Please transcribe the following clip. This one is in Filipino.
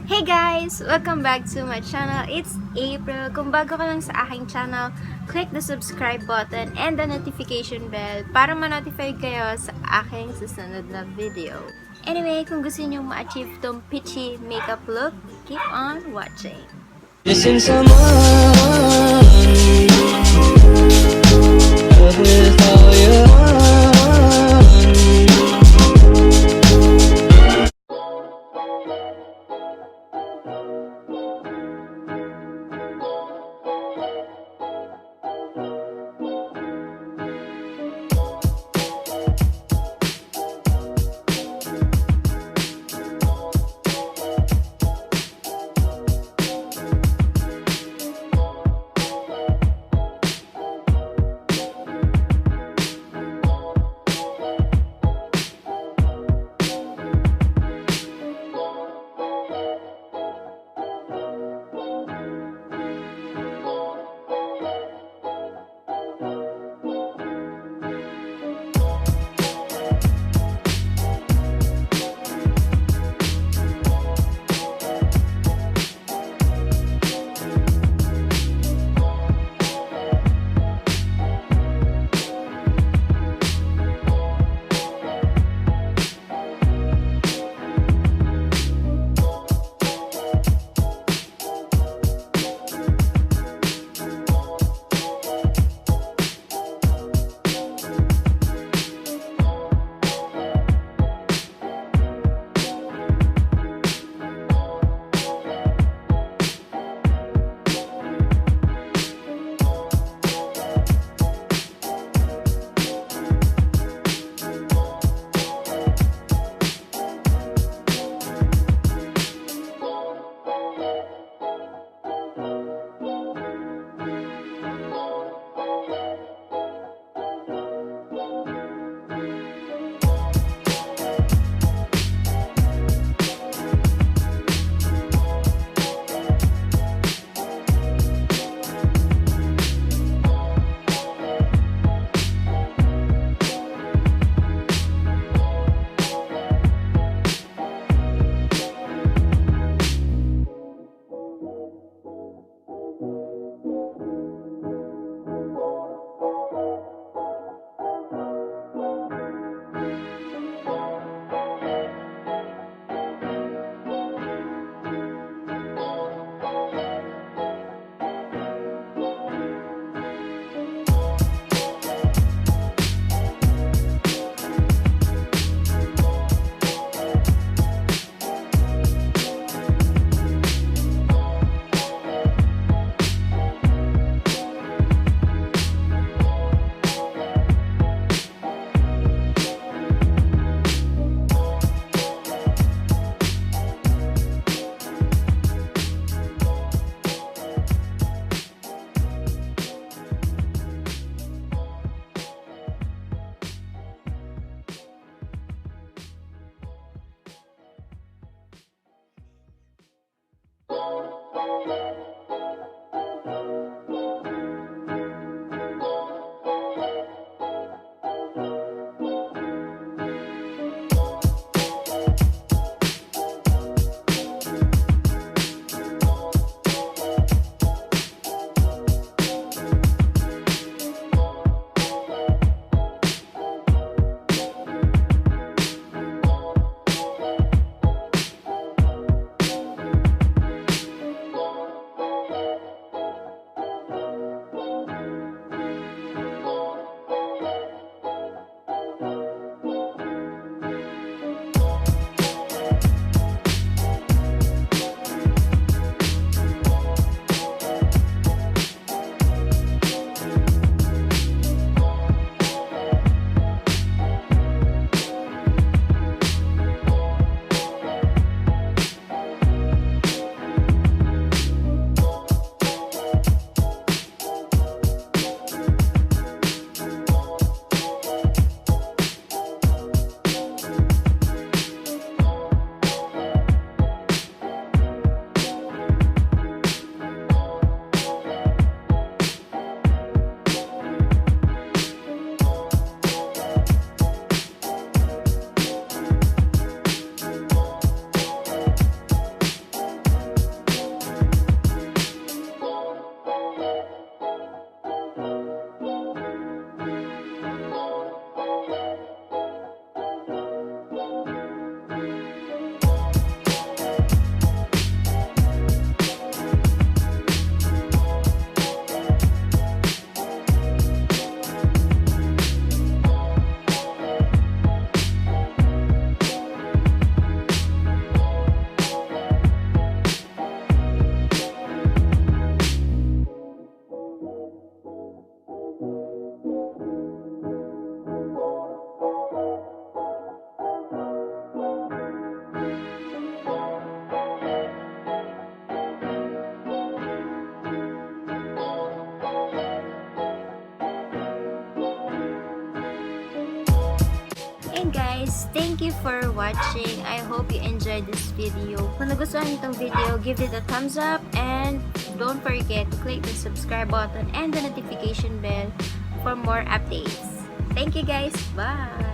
Hey guys! Welcome back to my channel. It's April. Kung bago ka lang sa aking channel, click the subscribe button and the notification bell para ma-notify kayo sa aking susunod na video. Anyway, kung gusto niyo ma-achieve tong peachy makeup look, keep on watching. Missing someone with all your guys, thank you for watching. I hope you enjoyed this video. Kung nagustuhan niyo itong video, give it a thumbs up and don't forget to click the subscribe button and the notification bell for more updates. Thank you guys. Bye!